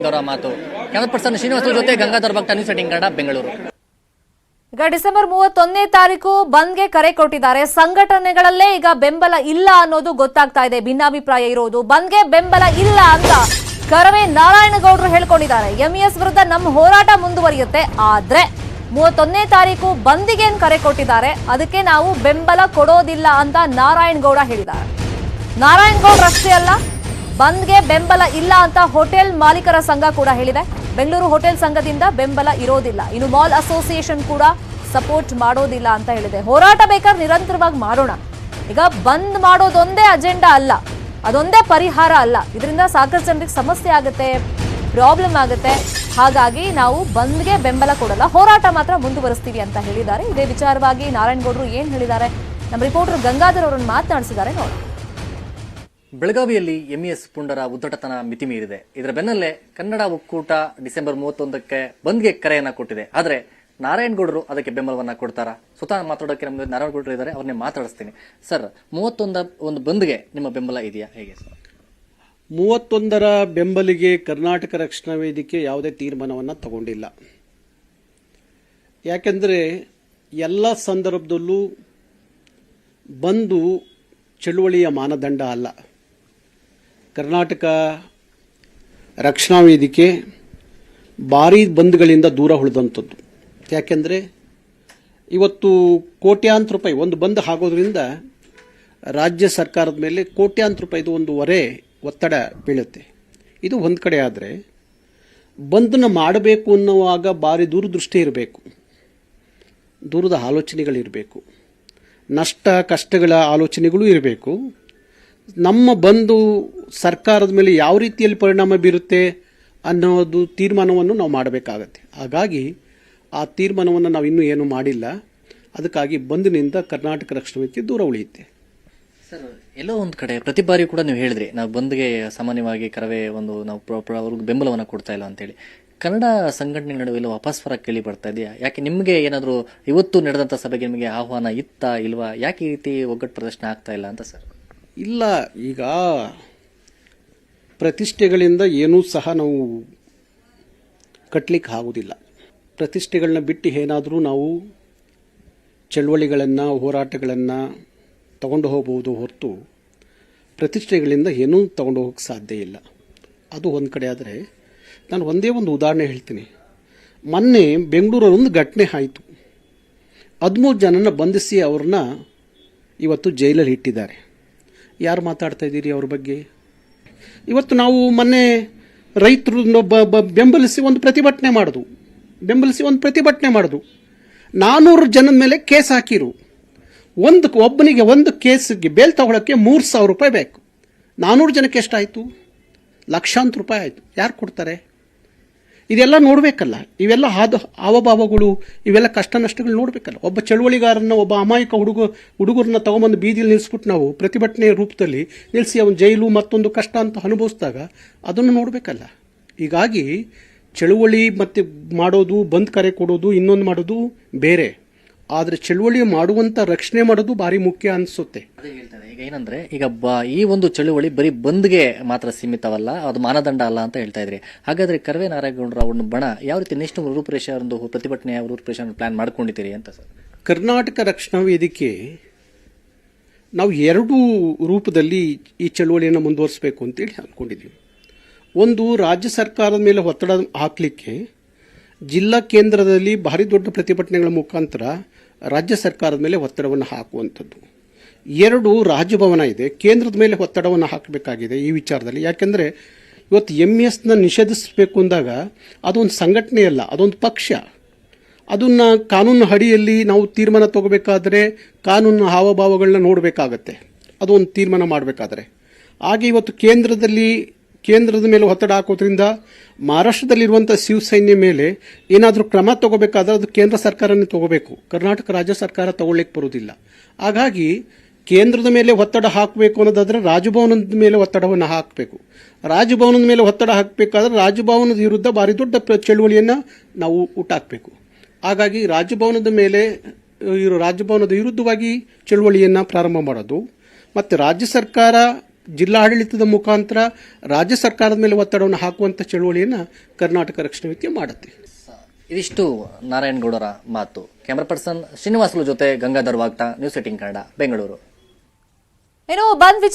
ಮಾತು camera person Srinivasa ಜೊತೆ ಗಂಗಾಧರ್ ಭಕ್ತ, ನ್ಯೂಸ್ 18 ಕನ್ನಡ, ಬೆಂಗಳೂರು. ಈಗ ಡಿಸೆಂಬರ್ 31ನೇ ತಾರೀಕು ಬಂದ್ಗೆ ಕರೆ ಕೊಟ್ಟಿದ್ದಾರೆ. ಸಂಘಟನೆಗಳಲ್ಲೇ ಈಗ ಬೆಂಬಲ ಇಲ್ಲ ಅನ್ನೋದು ಗೊತ್ತಾಗ್ತಾ ಇದೆ. ಭಿನ್ನಾಭಿಪ್ರಾಯ ಇರೋದು, ಬಂದ್ಗೆ ಬೆಂಬಲ ಇಲ್ಲ ಅಂತ ಕರವೇ ನಾರಾಯಣಗೌಡರು ಹೇಳ್ಕೊಂಡಿದ್ದಾರೆ. ಎಂಇಎಸ್ ವಿರುದ್ಧ ನಮ್ಮ ಹೋರಾಟ ಮುಂದುವರಿಯುತ್ತೆ, ಆದ್ರೆ 31ನೇ ತಾರೀಕು ಬಂದಿಗೆ ಕರೆ ಕೊಟ್ಟಿದ್ದಾರೆ, ಅದಕ್ಕೆ ನಾವು ಬೆಂಬಲ ಕೊಡೋದಿಲ್ಲ ಅಂತ ನಾರಾಯಣಗೌಡ ಹೇಳಿದ್ದಾರೆ. ನಾರಾಯಣಗೌಡರು ಅಷ್ಟೇ ಅಲ್ಲ, ಬಂದ್ಗೆ ಬೆಂಬಲ ಇಲ್ಲ ಅಂತ ಹೋಟೆಲ್ ಮಾಲೀಕರ ಸಂಘ ಕೂಡ ಹೇಳಿದೆ. ಬೆಂಗಳೂರು ಹೋಟೆಲ್ ಸಂಘದಿಂದ ಬೆಂಬಲ ಇರೋದಿಲ್ಲ, ಇನ್ನು ಮಾಲ್ ಅಸೋಸಿಯೇಷನ್ ಕೂಡ ಸಪೋರ್ಟ್ ಮಾಡೋದಿಲ್ಲ ಅಂತ ಹೇಳಿದೆ. ಹೋರಾಟ ಬೇಕಾದ್ರೆ ನಿರಂತರವಾಗಿ ಮಾಡೋಣ, ಈಗ ಬಂದ್ ಮಾಡೋದೊಂದೇ ಅಜೆಂಡಾ ಅಲ್ಲ, ಅದೊಂದೇ ಪರಿಹಾರ ಅಲ್ಲ. ಇದರಿಂದ ಸಾಕಷ್ಟು ಜನರಿಗೆ ಸಮಸ್ಯೆ ಆಗುತ್ತೆ, ಪ್ರಾಬ್ಲಮ್ ಆಗುತ್ತೆ. ಹಾಗಾಗಿ ನಾವು ಬಂದ್ಗೆ ಬೆಂಬಲ ಕೊಡಲ್ಲ, ಹೋರಾಟ ಮಾತ್ರ ಮುಂದುವರಿಸ್ತೀವಿ ಅಂತ ಹೇಳಿದ್ದಾರೆ. ಇದೇ ವಿಚಾರವಾಗಿ ನಾರಾಯಣಗೌಡರು ಏನ್ ಹೇಳಿದ್ದಾರೆ, ನಮ್ಮ ರಿಪೋರ್ಟರ್ ಗಂಗಾಧರ್ ಅವರನ್ನು ಮಾತನಾಡಿಸಿದ್ದಾರೆ ನೋಡಿ. ಬೆಳಗಾವಿಯಲ್ಲಿ ಎಂಇಎಸ್ ಪುಂಡರ ಉದ್ದಟತನ ಮಿತಿ ಮೀರಿದೆ. ಇದರ ಬೆನ್ನಲ್ಲೇ ಕನ್ನಡ ಒಕ್ಕೂಟ ಡಿಸೆಂಬರ್ 31ಕ್ಕೆ ಬಂದ್ಗೆ ಕರೆಯನ್ನ ಕೊಟ್ಟಿದೆ. ಆದ್ರೆ ನಾರಾಯಣಗೌಡರು ಅದಕ್ಕೆ ಬೆಂಬಲವನ್ನ ಕೊಡ್ತಾರಾ? ಸ್ವತಃ ಮಾತಾಡೋಕೆ ನಮ್ಗೆ ನಾರಾಯಣಗೌಡರು ಇದ್ದಾರೆ, ಅವ್ರನ್ನೇ ಮಾತಾಡಿಸ್ತೀನಿ. ಸರ್, 31 ಒಂದು ಬಂದ್ಗೆ ನಿಮ್ಮ ಬೆಂಬಲ ಇದೆಯಾ, ಹೇಗೆ ಸರ್? 31ರ ಬೆಂಬಲಿಗೆ ಕರ್ನಾಟಕ ರಕ್ಷಣಾ ವೇದಿಕೆ ಯಾವುದೇ ತೀರ್ಮಾನವನ್ನು ತಗೊಂಡಿಲ್ಲ. ಯಾಕೆಂದರೆ ಎಲ್ಲ ಸಂದರ್ಭದಲ್ಲೂ ಬಂದು ಚಳುವಳಿಯ ಮಾನದಂಡ ಅಲ್ಲ. ಕರ್ನಾಟಕ ರಕ್ಷಣಾ ವೇದಿಕೆ ಭಾರೀ ಬಂದ್ಗಳಿಂದ ದೂರ ಉಳಿದಂಥದ್ದು. ಯಾಕೆಂದರೆ ಇವತ್ತು ಕೋಟ್ಯಾಂತರ ರೂಪಾಯಿ ಒಂದು ಬಂದ್ ಆಗೋದ್ರಿಂದ ರಾಜ್ಯ ಸರ್ಕಾರದ ಮೇಲೆ ಕೋಟ್ಯಾಂತರ ರೂಪಾಯಿದು ಒಂದು ಹೊರೆ ಒತ್ತಡ ಬೀಳುತ್ತೆ. ಇದು ಒಂದು ಕಡೆ. ಆದರೆ ಬಂದನ್ನು ಮಾಡಬೇಕು ಅನ್ನುವಾಗ ಭಾರಿ ದೂರದೃಷ್ಟಿ ಇರಬೇಕು, ದೂರದ ಆಲೋಚನೆಗಳಿರಬೇಕು, ನಷ್ಟ ಕಷ್ಟಗಳ ಆಲೋಚನೆಗಳು ಇರಬೇಕು. ನಮ್ಮ ಬಂದು ಸರ್ಕಾರದ ಮೇಲೆ ಯಾವ ರೀತಿಯಲ್ಲಿ ಪರಿಣಾಮ ಬೀರುತ್ತೆ ಅನ್ನೋದು ತೀರ್ಮಾನವನ್ನು ನಾವು ಮಾಡಬೇಕಾಗತ್ತೆ. ಹಾಗಾಗಿ ಆ ತೀರ್ಮಾನವನ್ನು ನಾವು ಇನ್ನೂ ಏನೂ ಮಾಡಿಲ್ಲ. ಅದಕ್ಕಾಗಿ ಬಂದಿನಿಂದ ಕರ್ನಾಟಕ ರಕ್ಷಣಾ ವೇದಿಕೆ ದೂರ ಉಳಿಯುತ್ತೆ. ಸರ್, ಎಲ್ಲೋ ಒಂದು ಕಡೆ ಪ್ರತಿ ಬಾರಿ ಕೂಡ ನೀವು ಹೇಳಿದ್ರಿ, ನಾವು ಬಂದ್ಗೆ ಸಾಮಾನ್ಯವಾಗಿ ಕರವೇ ಒಂದು ನಾವು ಅವ್ರಿಗೆ ಬೆಂಬಲವನ್ನು ಕೊಡ್ತಾ ಇಲ್ಲ ಅಂತೇಳಿ. ಕನ್ನಡ ಸಂಘಟನೆ ನಡುವೆ ಎಲ್ಲೋ ಅಪಸ್ವರ ಕೇಳಿ ಬರ್ತಾ ಇದೆಯಾ? ಯಾಕೆ ನಿಮಗೆ ಏನಾದರೂ ಇವತ್ತು ನಡೆದಂಥ ಸಭೆಗೆ ನಿಮಗೆ ಆಹ್ವಾನ ಇತ್ತಾ ಇಲ್ವಾ? ಯಾಕೆ ಈ ರೀತಿ ಒಗ್ಗಟ್ಟು ಪ್ರದರ್ಶನ ಆಗ್ತಾ ಇಲ್ಲ ಅಂತ ಸರ್? ಇಲ್ಲ, ಈಗ ಪ್ರತಿಷ್ಠೆಗಳಿಂದ ಏನೂ ಸಹ ನಾವು ಕಟ್ಟಲಿಕ್ಕೆ ಆಗೋದಿಲ್ಲ. ಪ್ರತಿಷ್ಠೆಗಳನ್ನ ಬಿಟ್ಟು ಏನಾದರೂ ನಾವು ಚಳವಳಿಗಳನ್ನು ಹೋರಾಟಗಳನ್ನು ತಗೊಂಡು ಹೋಗಬಹುದು ಹೊರತು ಪ್ರತಿಷ್ಠೆಗಳಿಂದ ಏನೂ ತಗೊಂಡು ಹೋಗೋಕ್ಕೆ ಸಾಧ್ಯ ಇಲ್ಲ. ಅದು ಒಂದು ಕಡೆ. ಆದರೆ ನಾನು ಒಂದೇ ಒಂದು ಉದಾಹರಣೆ ಹೇಳ್ತೀನಿ. ಮೊನ್ನೆ ಬೆಂಗಳೂರಲ್ಲಿ ಒಂದು ಘಟನೆ ಆಯಿತು. 13 ಜನನ ಬಂಧಿಸಿ ಅವ್ರನ್ನ ಇವತ್ತು ಜೈಲಲ್ಲಿ ಇಟ್ಟಿದ್ದಾರೆ. ಯಾರು ಮಾತಾಡ್ತಾ ಇದ್ದೀರಿ ಅವ್ರ ಬಗ್ಗೆ? ಇವತ್ತು ನಾವು ಮೊನ್ನೆ ರೈತರು ಬೆಂಬಲಿಸಿ ಒಂದು ಪ್ರತಿಭಟನೆ ಮಾಡೋದು, 400 ಜನದ ಮೇಲೆ ಕೇಸ್ ಹಾಕಿರು. ಒಬ್ಬನಿಗೆ ಒಂದು ಕೇಸಿಗೆ ಬೇಲ್ ತಗೊಳ್ಳೋಕ್ಕೆ 3,000 ರೂಪಾಯಿ ಬೇಕು. 400 ಜನಕ್ಕೆ ಎಷ್ಟಾಯಿತು? ಲಕ್ಷಾಂತರ ರೂಪಾಯಿ ಆಯಿತು. ಯಾರು ಕೊಡ್ತಾರೆ? ಇದೆಲ್ಲ ನೋಡಬೇಕಲ್ಲ. ಇವೆಲ್ಲ ಹಾವಭಾವಗಳು, ಇವೆಲ್ಲ ಕಷ್ಟ ನಷ್ಟಗಳು ನೋಡಬೇಕಲ್ಲ. ಒಬ್ಬ ಚಳುವಳಿಗಾರನ, ಒಬ್ಬ ಅಮಾಯಕ ಹುಡುಗರನ್ನ ತಗೊಂಬಂದು ಬೀದಿಯಲ್ಲಿ ನಿಲ್ಲಿಸ್ಬಿಟ್ಟು ನಾವು ಪ್ರತಿಭಟನೆ ರೂಪದಲ್ಲಿ ನಿಲ್ಲಿಸಿ ಅವನ ಜೈಲು ಮತ್ತೊಂದು ಕಷ್ಟ ಅಂತ ಅನುಭವಿಸಿದಾಗ ಅದನ್ನು ನೋಡಬೇಕಲ್ಲ. ಹೀಗಾಗಿ ಚಳುವಳಿ ಮತ್ತೆ ಮಾಡೋದು, ಬಂದ್ ಕರೆ ಕೊಡೋದು, ಇನ್ನೊಂದು ಮಾಡೋದು ಬೇರೆ. ಆದರೆ ಚಳುವಳಿ ಮಾಡುವಂತ ರಕ್ಷಣೆ ಮಾಡೋದು ಭಾರಿ ಮುಖ್ಯ ಅನಿಸುತ್ತೆ. ಈಗ ಏನಂದ್ರೆ, ಈಗ ಈ ಒಂದು ಚಳುವಳಿ ಬರೀ ಬಂದ್ಗೆ ಮಾತ್ರ ಸೀಮಿತವಲ್ಲ, ಅದು ಮಾನದಂಡ ಅಲ್ಲ ಅಂತ ಹೇಳ್ತಾ ಇದ್ರಿ. ಹಾಗಾದ್ರೆ ಕರವೇ ನಾರಾಯಣಗೌಡರ ಒಂದು ಬಣ ಯಾವ ರೀತಿ ನೆಕ್ಸ್ಟ್ ರೂಪರೇಷೆ, ಒಂದು ಪ್ರತಿಭಟನೆ ರೂಪರೇಷೆ ಪ್ಲಾನ್ ಮಾಡ್ಕೊಂಡಿದ್ದೀರಿ ಅಂತ ಸರ್? ಕರ್ನಾಟಕ ರಕ್ಷಣಾ ವೇದಿಕೆ ನಾವು 2 ರೂಪದಲ್ಲಿ ಈ ಚಳುವಳಿಯನ್ನು ಮುಂದುವರಿಸಬೇಕು ಅಂತೇಳಿ ಅಂದ್ಕೊಂಡಿದ್ದೀವಿ. ಒಂದು, ರಾಜ್ಯ ಸರ್ಕಾರದ ಮೇಲೆ ಒತ್ತಡ ಹಾಕಲಿಕ್ಕೆ ಜಿಲ್ಲಾ ಕೇಂದ್ರದಲ್ಲಿ ಭಾರಿ ದೊಡ್ಡ ಪ್ರತಿಭಟನೆಗಳ ಮುಖಾಂತರ ರಾಜ್ಯ ಸರ್ಕಾರದ ಮೇಲೆ ಒತ್ತಡವನ್ನು ಹಾಕುವಂಥದ್ದು. 2, ರಾಜಭವನ ಇದೆ, ಕೇಂದ್ರದ ಮೇಲೆ ಒತ್ತಡವನ್ನು ಹಾಕಬೇಕಾಗಿದೆ ಈ ವಿಚಾರದಲ್ಲಿ. ಯಾಕೆಂದರೆ ಇವತ್ತು ಎಂಇಎಸ್ನ ನಿಷೇಧಿಸಬೇಕು ಅಂದಾಗ ಅದೊಂದು ಸಂಘಟನೆ ಅಲ್ಲ, ಅದೊಂದು ಪಕ್ಷ. ಅದನ್ನು ಕಾನೂನು ಅಡಿಯಲ್ಲಿ ನಾವು ತೀರ್ಮಾನ ತಗೋಬೇಕಾದ್ರೆ ಕಾನೂನು ಹಾವಭಾವಗಳನ್ನ ನೋಡಬೇಕಾಗತ್ತೆ, ಅದೊಂದು ತೀರ್ಮಾನ ಮಾಡಬೇಕಾದ್ರೆ. ಹಾಗೆ ಇವತ್ತು ಕೇಂದ್ರದ ಮೇಲೆ ಒತ್ತಡ ಹಾಕೋದ್ರಿಂದ ಮಹಾರಾಷ್ಟ್ರದಲ್ಲಿರುವಂಥ ಶಿವಸೈನ್ಯ ಮೇಲೆ ಏನಾದರೂ ಕ್ರಮ ತಗೋಬೇಕಾದ್ರೆ ಅದು ಕೇಂದ್ರ ಸರ್ಕಾರನೇ ತಗೋಬೇಕು, ಕರ್ನಾಟಕ ರಾಜ್ಯ ಸರ್ಕಾರ ತಗೊಳ್ಳಿಕ್ಕೆ ಬರೋದಿಲ್ಲ. ಹಾಗಾಗಿ ಕೇಂದ್ರದ ಮೇಲೆ ಒತ್ತಡ ಹಾಕಬೇಕು ಅನ್ನೋದಾದರೆ ರಾಜಭವನದ ಮೇಲೆ ಒತ್ತಡವನ್ನು ಹಾಕಬೇಕು. ರಾಜಭವನದ ಮೇಲೆ ಒತ್ತಡ ಹಾಕಬೇಕಾದ್ರೆ ರಾಜಭವನದ ವಿರುದ್ಧ ಭಾರಿ ದೊಡ್ಡ ಚಳುವಳಿಯನ್ನು ನಾವು ಹುಟ್ಟಾಕಬೇಕು. ಹಾಗಾಗಿ ರಾಜಭವನದ ವಿರುದ್ಧವಾಗಿ ಚಳುವಳಿಯನ್ನು ಪ್ರಾರಂಭ ಮಾಡೋದು, ಮತ್ತು ರಾಜ್ಯ ಸರ್ಕಾರ ಜಿಲ್ಲಾಡಳಿತದ ಮುಖಾಂತರ ರಾಜ್ಯ ಸರ್ಕಾರದ ಮೇಲೆ ಒತ್ತಡವನ್ನು ಹಾಕುವಂಥ ಚಳುವಳಿಯನ್ನು ಕರ್ನಾಟಕ ರಕ್ಷಣಾ ವೇದಿಕೆ ಮಾಡುತ್ತೆ. ಇದಿಷ್ಟು ನಾರಾಯಣಗೌಡರ ಮಾತು. ಕ್ಯಾಮರಾ ಪರ್ಸನ್ ಶ್ರೀನಿವಾಸುಲು ಜೊತೆ ಗಂಗಾಧರ್ ವಾಗ್ತಾ, ನ್ಯೂಸ್ 18 ಕನ್ನಡ, ಬೆಂಗಳೂರು. ಇನ್ನು ಬಂದ್ ವಿಚಾರ